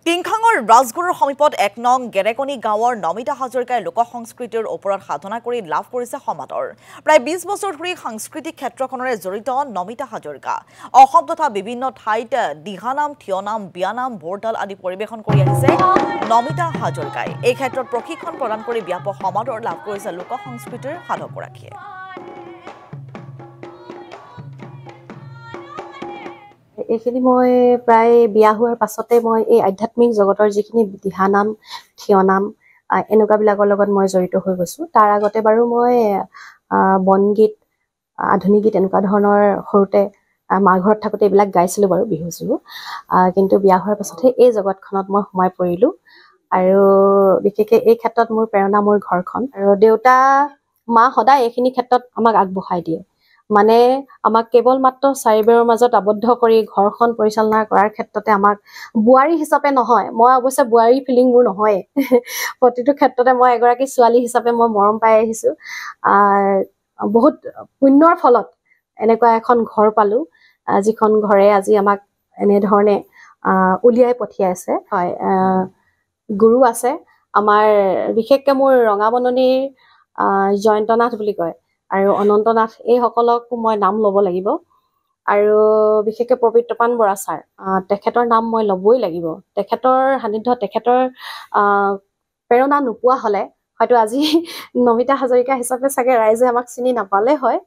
টিংখাঙৰ ৰাজগুৰুৰ সমীপত ১ নং গেৰেকনি গাঁৱৰ নমিতা হাজৰিকাই লোক সংস্কৃতিৰ ওপৰত সাধনা কৰি লাভ কৰিছে সমাদৰ। প্ৰায় ২০ বছৰ ধৰি সাংস্কৃতিক ক্ষেত্ৰখনেৰে জড়িত নমিতা হাজৰিকা অসম তথা বিভিন্ন ঠাইত দিহানাম, থিয়নাম, বিয়ানাম, বৰতাল আদি পৰিৱেশন কৰি আহিছে নমিতা হাজৰিকাই। এই ক্ষেত্ৰত প্ৰশিক্ষণ প্ৰদান কৰি ব্যাপক সমাদৰ লাভ কৰিছে লোক সংস্কৃতিৰ সাধকগৰাকীয়ে। এইখিনি মই প্ৰায় বিয়া হোৱাৰ পাছতে মই এই আধ্যাত্মিক জগতৰ যিখিনি দিহানাম, থিয়নাম এনেকুৱাবিলাকৰ লগত মই জড়িত হৈ গৈছোঁ। তাৰ আগতে বাৰু মই বনগীত, আধুনিক গীত এনেকুৱা ধৰণৰ সৰুতে মাৰ ঘৰত থাকোঁতে এইবিলাক গাইছিলোঁ বাৰু, বিহু চিহু। কিন্তু বিয়া হোৱাৰ পাছতহে এই জগতখনত মই সোমাই পৰিলোঁ। আৰু বিশেষকৈ এই ক্ষেত্ৰত মোৰ প্ৰেৰণা মোৰ ঘৰখন। আৰু দেউতা, মা সদায় এইখিনি ক্ষেত্ৰত আমাক আগবঢ়াই দিয়ে। মানে আমাক কেৱল মাত্ৰ চাৰিবেৰৰ মাজত আবদ্ধ কৰি ঘৰখন পৰিচালনা কৰাৰ ক্ষেত্ৰতে আমাক বোৱাৰী হিচাপে নহয়, মই অৱশ্যে বোৱাৰী ফিলিং মোৰ নহয়। প্ৰতিটো ক্ষেত্ৰতে মই এগৰাকী ছোৱালী হিচাপে মই মৰম পাই আহিছোঁ। বহুত পুণ্যৰ ফলত এনেকুৱা এখন ঘৰ পালোঁ, যিখন ঘৰে আজি আমাক এনেধৰণে উলিয়াই পঠিয়াইছে। হয়, গুৰু আছে আমাৰ, বিশেষকৈ মোৰ ৰঙাবননিৰ জয়ন্তনাথ বুলি কয় আৰু অনন্তনাথ, এইসকলক মই নাম ল'ব লাগিব। আৰু বিশেষকৈ পবিত্ৰপান বৰা ছাৰ, তেখেতৰ নাম মই ল'বই লাগিব। তেখেতৰ সান্নিধ্য, তেখেতৰ প্ৰেৰণা নোপোৱা হ'লে হয়তো আজি নমিতা হাজৰিকা হিচাপে চাগে ৰাইজে আমাক চিনি নাপালে হয়।